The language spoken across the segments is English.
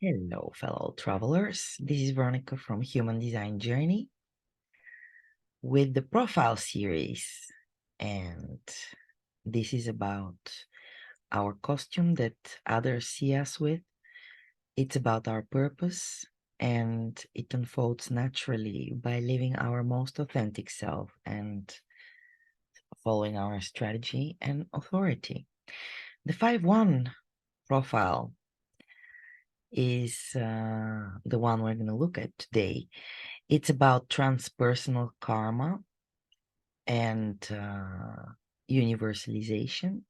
Hello, fellow travelers. This is Veronica from Human Design Journey with the profile series. And this is about our costume that others see us with. It's about our purpose, and it unfolds naturally by living our most authentic self and following our strategy and authority. The 5-1 profile is the one we're going to look at today. It's about transpersonal karma and universalization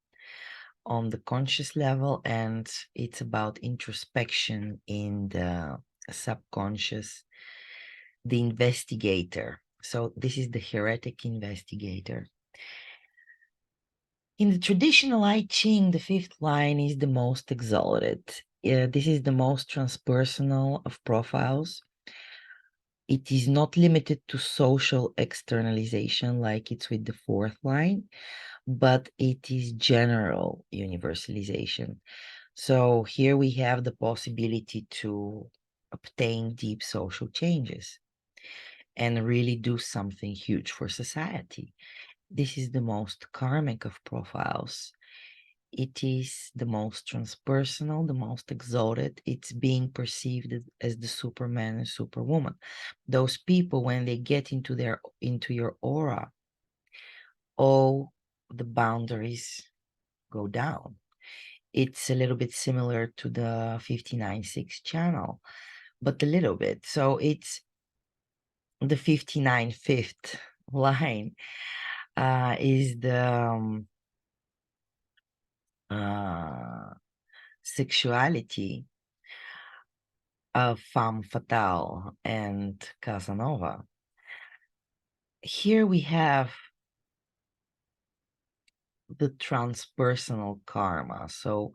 on the conscious level, and it's about introspection in the subconscious, the investigator. So this is the heretic investigator. In the traditional I Ching, the fifth line is the most exalted. This is the most transpersonal of profiles. It is not limited to social externalization like it's with the fourth line, but it is general universalization. So here we have the possibility to obtain deep social changes and really do something huge for society. This is the most karmic of profiles. It is the most transpersonal, the most exalted. It's being perceived as the Superman and Superwoman. Those people, when they get into your aura, all the boundaries go down. It's a little bit similar to the 59-6 channel, but a little bit. So it's the 59-5th line is the sexuality of femme fatale and Casanova. Here we have the transpersonal karma. So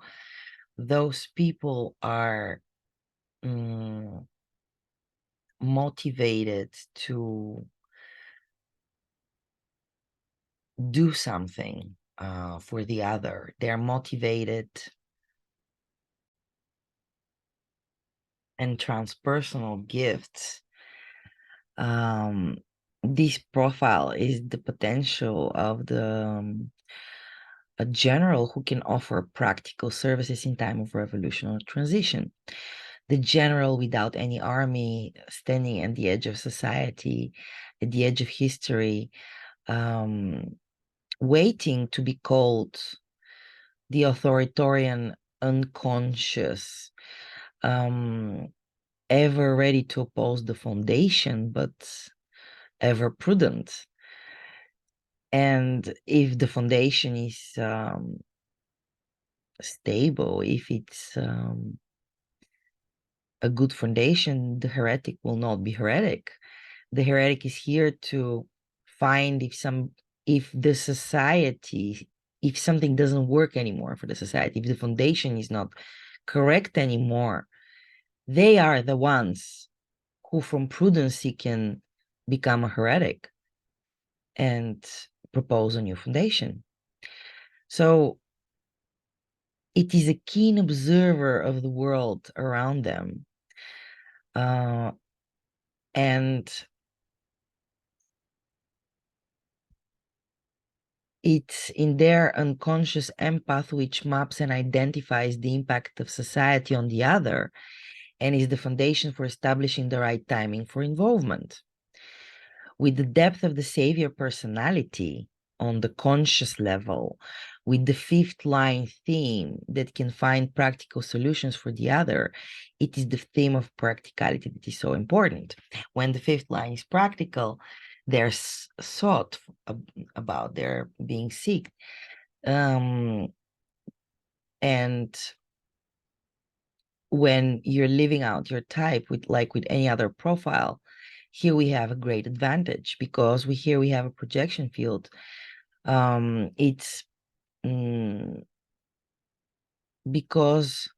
those people are motivated to do something for the other. They're motivated and transpersonal gifts. This profile is the potential of a general who can offer practical services in time of revolution or transition. The general without any army, standing at the edge of society, at the edge of history, waiting to be called the authoritarian unconscious, ever ready to oppose the foundation, but ever prudent. And if the foundation is stable, if it's a good foundation, the heretic will not be heretic. The heretic is here to find if the society, if something doesn't work anymore for the society, if the foundation is not correct anymore, they are the ones who from prudency can become a heretic and propose a new foundation. So it is a keen observer of the world around them. And it's in their unconscious empath which maps and identifies the impact of society on the other and is the foundation for establishing the right timing for involvement. With the depth of the savior personality on the conscious level, with the fifth line theme that can find practical solutions for the other, it is the theme of practicality that is so important. When the fifth line is practical, they're sought about, they're being seeked. And when you're living out your type with any other profile, here we have a great advantage because we have a projection field. It's because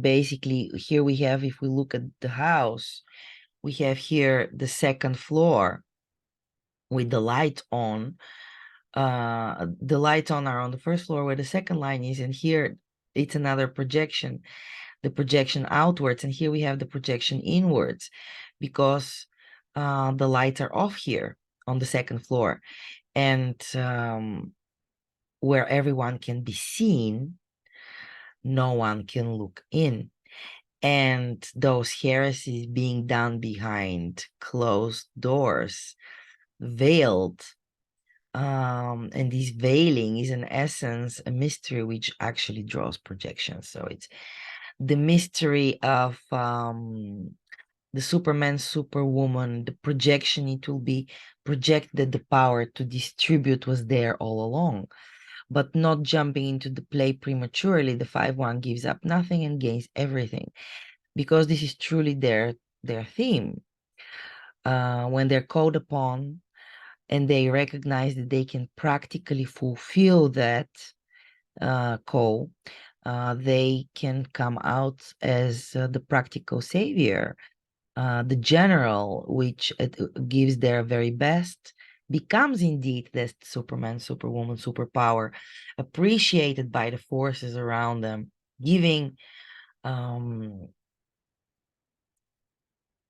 basically here we have, if we look at the house, we have here the second floor with the light on. The lights on are on the first floor where the second line is, and here It's another projection, the projection outwards. And here we have the projection inwards, because the lights are off here on the second floor. And where everyone can be seen, no one can look in. And those heresies being done behind closed doors, veiled. And this veiling is in essence a mystery which actually draws projection. So it's the mystery of the Superman, Superwoman, the projection. It will be projected, the power to distribute was there all along, but not jumping into the play prematurely. The 5-1 gives up nothing and gains everything, because this is truly their theme. When they're called upon and they recognize that they can practically fulfill that call, they can come out as the practical savior, the general, which gives their very best, becomes indeed that Superman, Superwoman, superpower, appreciated by the forces around them, giving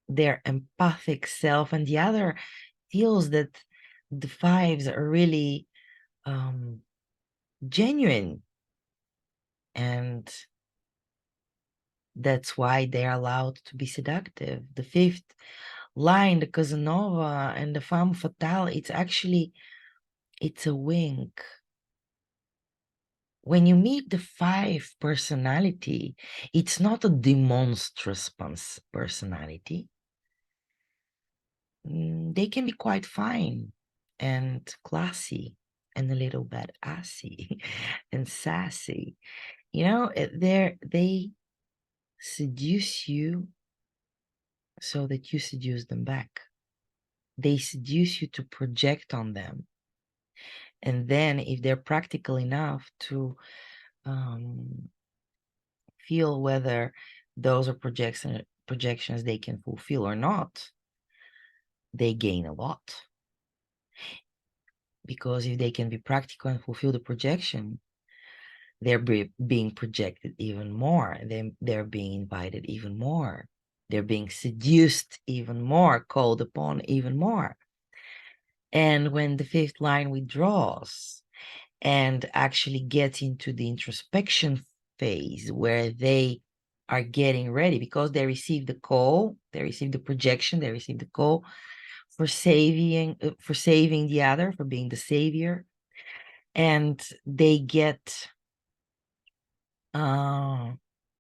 their empathic self. And the other feels that the 5s are really genuine, and that's why they're allowed to be seductive. The 5th line, the Casanova and the femme fatale, it's a wink. When you meet the 5 personality, it's not a demonstrous personality. They can be quite fine and classy and a little bit assy and sassy. You know, they seduce you so that you seduce them back. They seduce you to project on them. And then if they're practical enough to feel whether those are projections they can fulfill or not, they gain a lot. Because if they can be practical and fulfill the projection, they're being projected even more. They're being invited even more. They're being seduced even more, called upon even more. And when the 5th line withdraws and actually gets into the introspection phase, where they are getting ready because they receive the call, they receive the projection, they receive the call for saving the other, for being the savior, and they get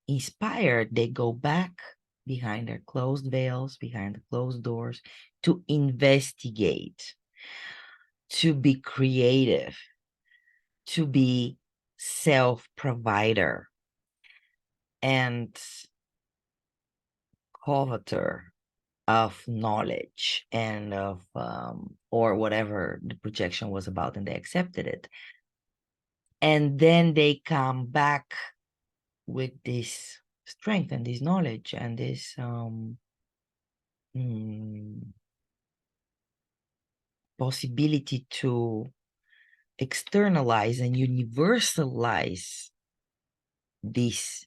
inspired. They go back behind their closed veils, behind the closed doors, to investigate, to be creative, to be self-provider and coveter of knowledge and of or whatever the projection was about, and they accepted it. And then they come back with this strength and this knowledge and this possibility to externalize and universalize this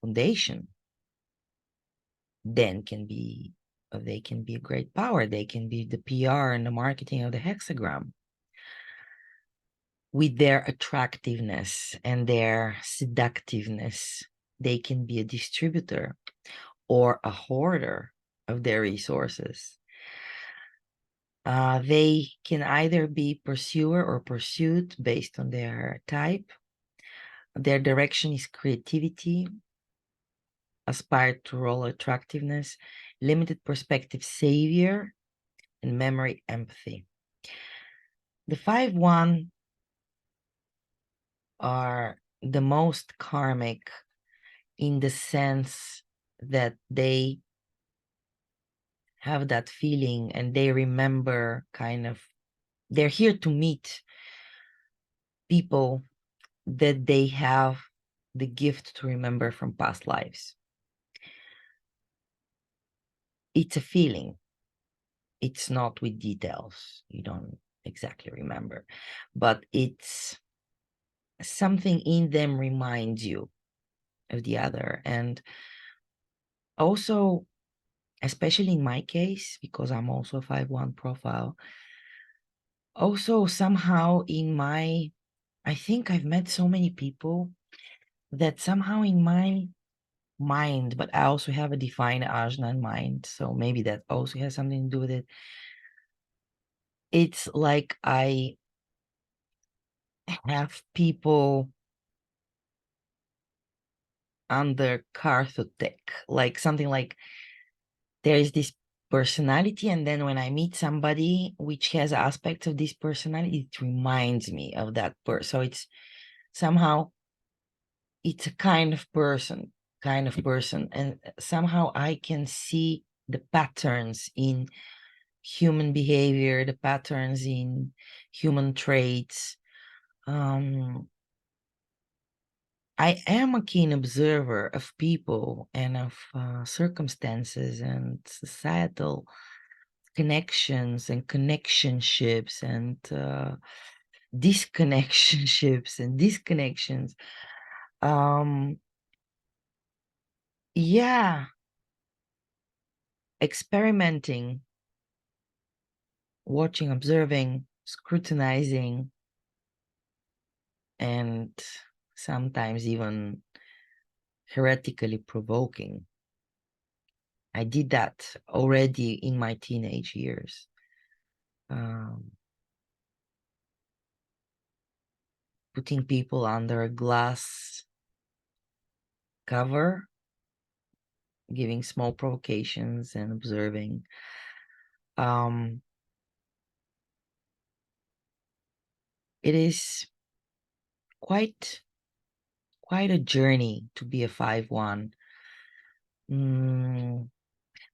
foundation. Then they can be a great power. They can be the PR and the marketing of the hexagram. With their attractiveness and their seductiveness, they can be a distributor or a hoarder of their resources. They can either be pursuer or pursued based on their type. Their direction is creativity, aspire to role attractiveness, limited perspective savior, and memory empathy. The 5-1 are the most karmic in the sense that they have that feeling and they remember they're here to meet people that they have the gift to remember from past lives. It's a feeling. It's not with details. You don't exactly remember, but it's something in them reminds you of the other. And also, especially in my case, because I'm also a 5-1 profile, also somehow I think I've met so many people that somehow in my mind, but I also have a defined Ajnan mind, so maybe that also has something to do with it. It's like I have people under Karthotek, like something like there is this personality, and then when I meet somebody which has aspects of this personality, it reminds me of that person. So it's somehow it's a kind of person, and somehow I can see the patterns in human behavior, the patterns in human traits. I am a keen observer of people and of circumstances and societal connections and connectionships and disconnectionships and disconnections. Yeah, experimenting, watching, observing, scrutinizing, and sometimes even heretically provoking. I did that already in my teenage years. Putting people under a glass cover, giving small provocations and observing. It is quite a journey to be a 5-1.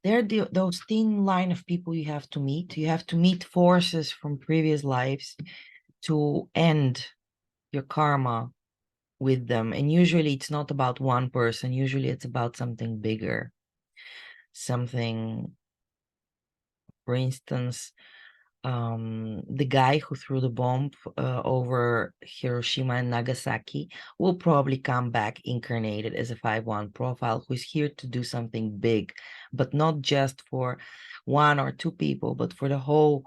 There are those thin line of people you have to meet. You have to meet forces from previous lives to end your karma with them. And usually it's not about one person. Usually it's about something bigger. Something, for instance, the guy who threw the bomb over Hiroshima and Nagasaki will probably come back incarnated as a 5-1 profile who's here to do something big, but not just for one or two people, but for the whole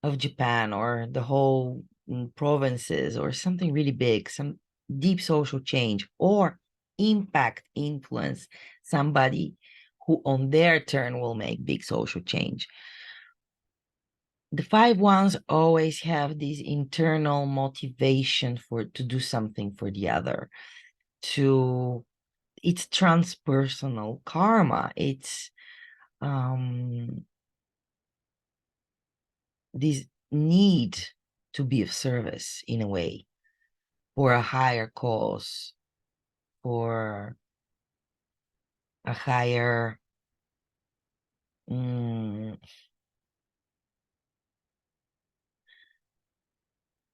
of Japan or the whole provinces or something really big, some deep social change or impact, influence somebody who on their turn will make big social change. The 5-1s always have this internal motivation to do something for the other. It's transpersonal karma. It's this need to be of service in a way for a higher cause, for a higher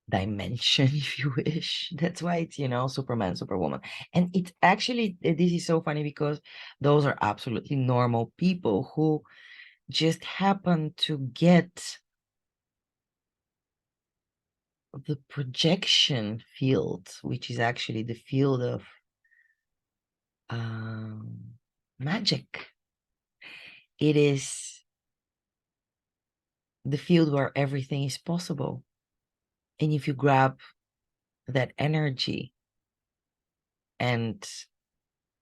dimension, if you wish. That's why it's, Superman, Superwoman. And it's actually, this is so funny because those are absolutely normal people who just happen to get the projection field, which is actually the field of magic. It is the field where everything is possible. And if you grab that energy and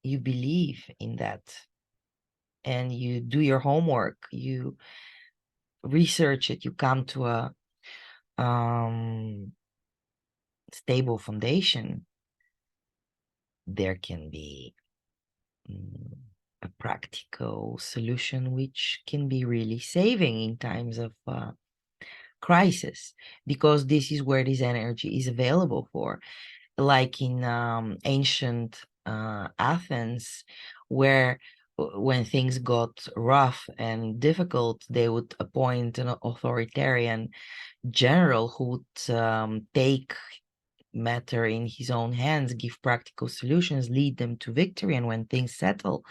you believe in that and you do your homework, you research it, you come to a stable foundation, there can be a practical solution which can be really saving in times of crisis, because this is where this energy is available for. Like in ancient Athens, where when things got rough and difficult, they would appoint an authoritarian general who would take matter in his own hands, give practical solutions, lead them to victory. And when things settle,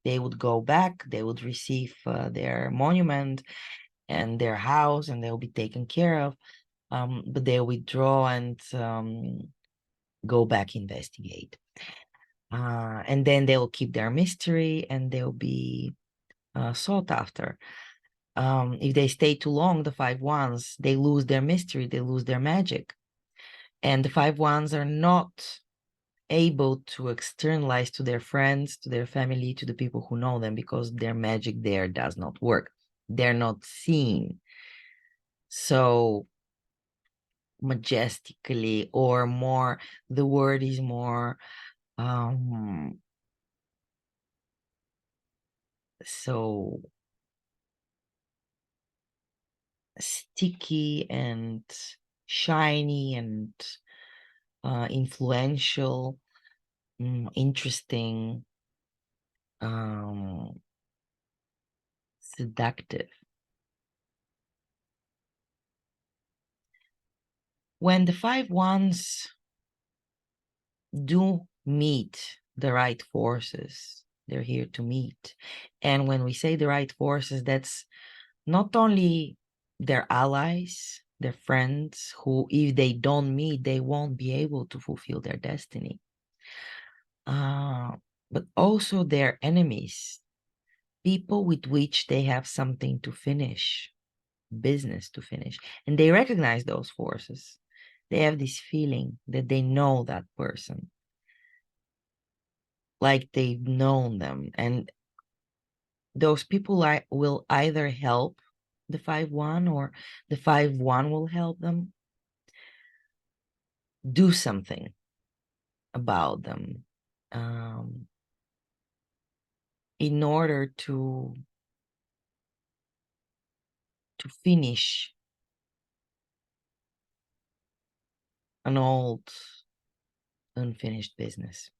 they would go back, they would receive their monument and their house, and they'll be taken care of. But they'll withdraw and go back, investigate. And then they'll keep their mystery and they'll be sought after. If they stay too long, the 5 wands, they lose their mystery, they lose their magic. And the 5 wands are not able to externalize to their friends, to their family, to the people who know them, because their magic there does not work. They're not seen so majestically, or more, the word is more so sticky and shiny and influential, interesting, seductive. When the 5 wands do meet the right forces, they're here to meet. And when we say the right forces, that's not only their allies, their friends, who, if they don't meet, they won't be able to fulfill their destiny. But also their enemies, people with which they have something to finish, business to finish. And they recognize those forces. They have this feeling that they know that person, like they've known them. And those people will either help the 5-1, or the 5-1 will help them do something about them, in order to finish an old unfinished business.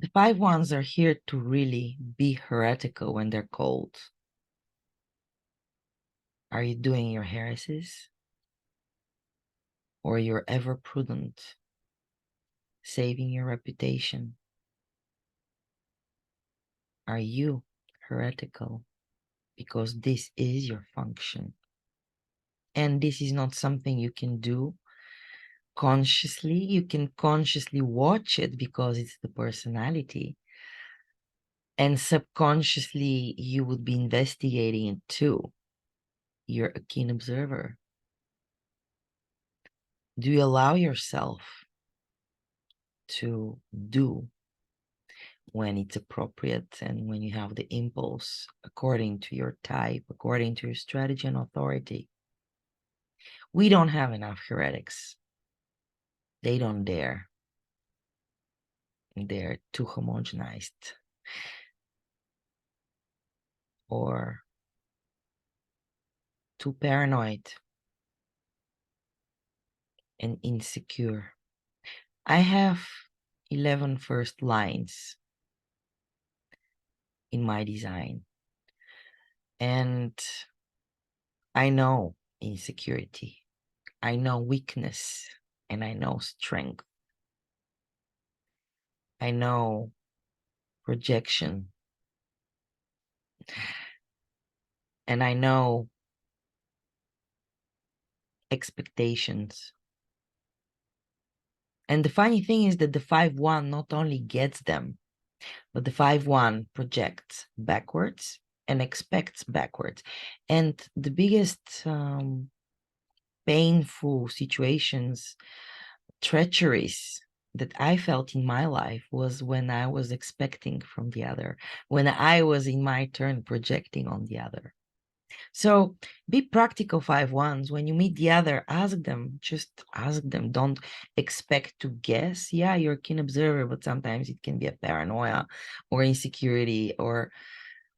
The 5-1s are here to really be heretical when they're called. Are you doing your heresies? Or you're ever prudent, saving your reputation? Are you heretical? Because this is your function. And this is not something you can do consciously. You can consciously watch it because it's the personality. And subconsciously, you would be investigating it too. You're a keen observer. Do you allow yourself to do when it's appropriate and when you have the impulse, according to your type, according to your strategy and authority? We don't have enough heretics. They don't dare. They're too homogenized or too paranoid and insecure. I have 11 first lines in my design, and I know insecurity, I know weakness, and I know strength. I know projection, and I know expectations. And the funny thing is that the 5-1 not only gets them, but the 5-1 projects backwards and expects backwards. And the biggest painful situations, treacheries that I felt in my life was when I was expecting from the other, when I was in my turn projecting on the other. So be practical, 5-1s. When you meet the other, ask them, just ask them. Don't expect to guess. Yeah, you're a keen observer, but sometimes it can be a paranoia or insecurity or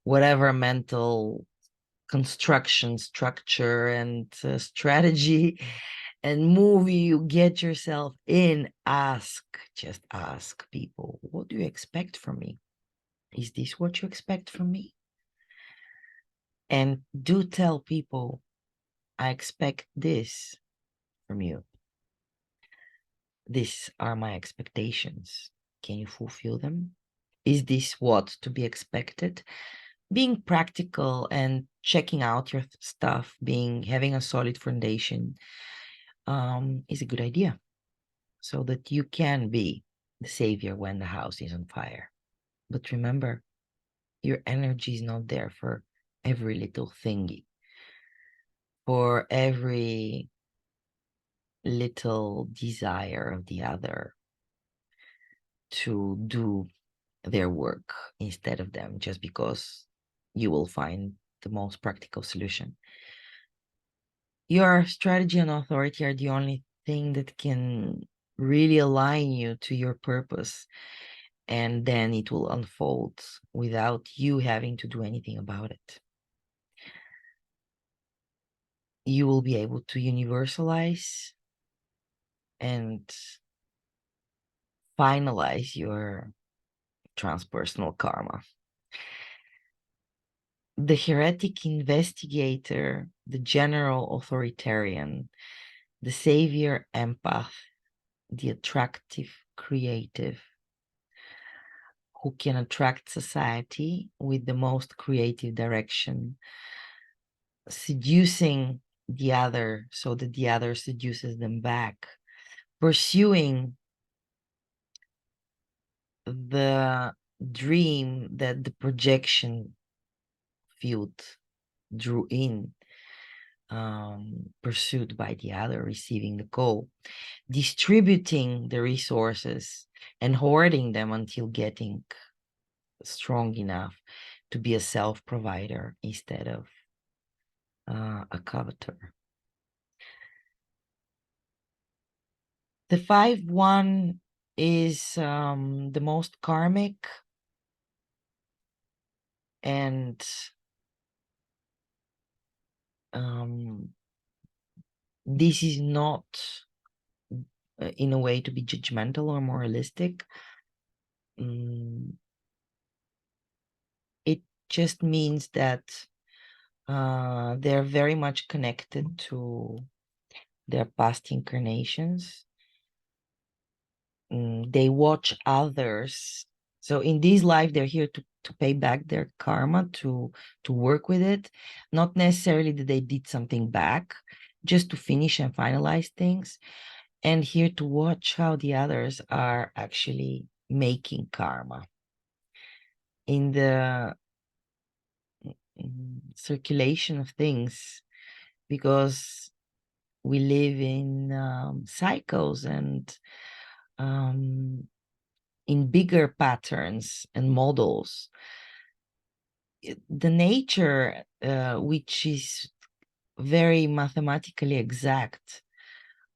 whatever mental construction, structure, and strategy and movie you get yourself in. Ask, just ask people, what do you expect from me? Is this what you expect from me? And do tell people, I expect this from you. These are my expectations. Can you fulfill them? Is this what to be expected? Being practical and checking out your stuff, having a solid foundation, is a good idea, so that you can be the savior when the house is on fire. But remember, your energy is not there for every little thingy, for every little desire of the other to do their work instead of them, just because you will find the most practical solution. Your strategy and authority are the only thing that can really align you to your purpose, and then it will unfold without you having to do anything about it. You will be able to universalize and finalize your transpersonal karma. The heretic investigator, the general authoritarian, the savior empath, the attractive creative, who can attract society with the most creative direction, seducing the other so that the other seduces them back, pursuing the dream that the projection field drew in, pursued by the other, receiving the goal, distributing the resources and hoarding them until getting strong enough to be a self-provider instead of a coveter. The 5-1 is the most karmic, and this is not in a way to be judgmental or moralistic. It just means that they're very much connected to their past incarnations. They watch others. So in this life, they're here to pay back their karma, to work with it. Not necessarily that they did something back, just to finish and finalize things. And here to watch how the others are actually making karma. In the circulation of things, because we live in cycles and in bigger patterns and models. The nature, which is very mathematically exact,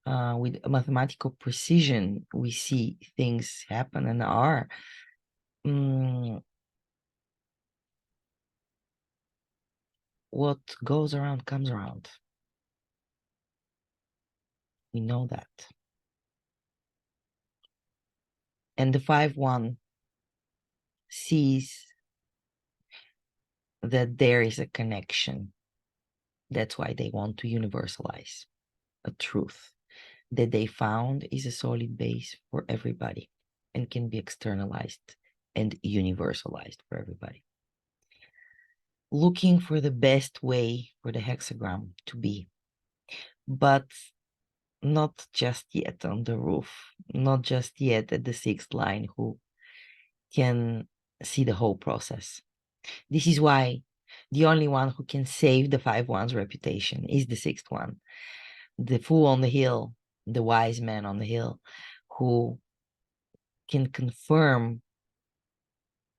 with mathematical precision, we see things happen and are. What goes around comes around. We know that. And the 5-1 sees that there is a connection. That's why they want to universalize a truth that they found is a solid base for everybody and can be externalized and universalized for everybody. Looking for the best way for the hexagram to be, but not just yet on the roof, not just yet at the 6th line, who can see the whole process. This is why the only one who can save the 5-1's reputation is the 6th one, the fool on the hill, the wise man on the hill, who can confirm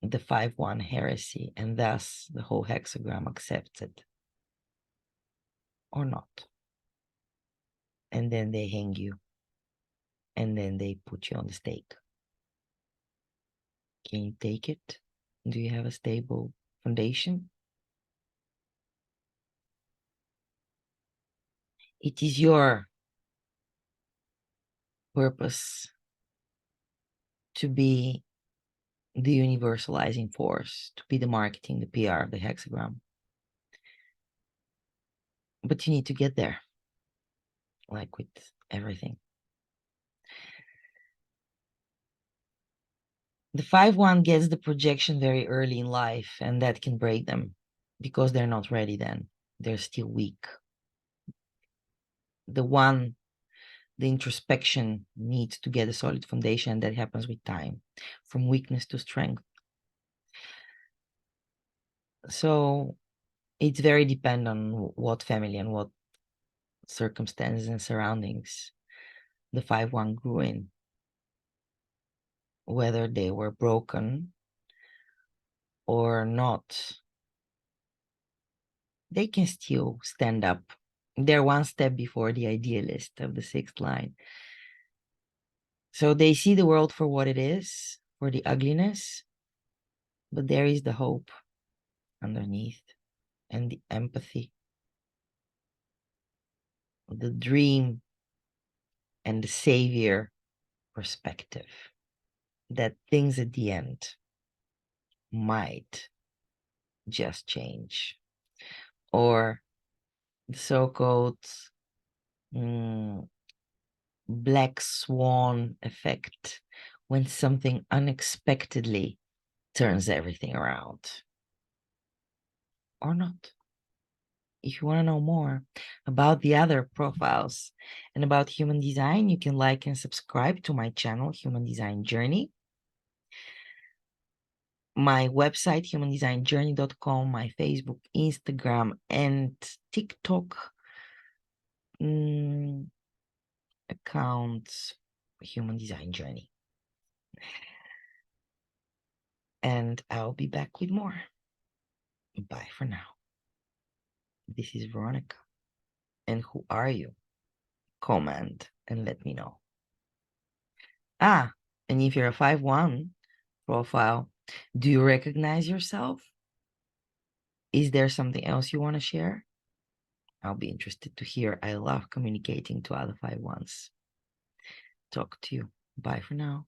the 5-1 heresy, and thus the whole hexagram accepts it or not. And then they hang you, and then they put you on the stake. Can you take it? Do you have a stable foundation? It is your purpose to be the universalizing force, to be the marketing, the PR of the hexagram. But you need to get there, like with everything. The 5-1 gets the projection very early in life, and that can break them because they're not ready then. They're still weak. The 1 The introspection needs to get a solid foundation that happens with time, from weakness to strength. So it's very dependent on what family and what circumstances and surroundings the 5-1 grew in, whether they were broken or not. They can still stand up. They're one step before the idealist of the 6th line. So they see the world for what it is, for the ugliness, but there is the hope underneath and the empathy, the dream and the savior perspective that things at the end might just change. Or the so-called black swan effect, when something unexpectedly turns everything around. Or not. If you want to know more about the other profiles and about human design, you can like and subscribe to my channel, Human Design Journey. My website, humandesignjourney.com, my Facebook, Instagram, and TikTok accounts, Human Design Journey. And I'll be back with more. Bye for now. This is Veronica. And who are you? Comment and let me know. And if you're a 5-1 profile, do you recognize yourself? Is there something else you want to share? I'll be interested to hear. I love communicating to other 5-1s. Talk to you. Bye for now.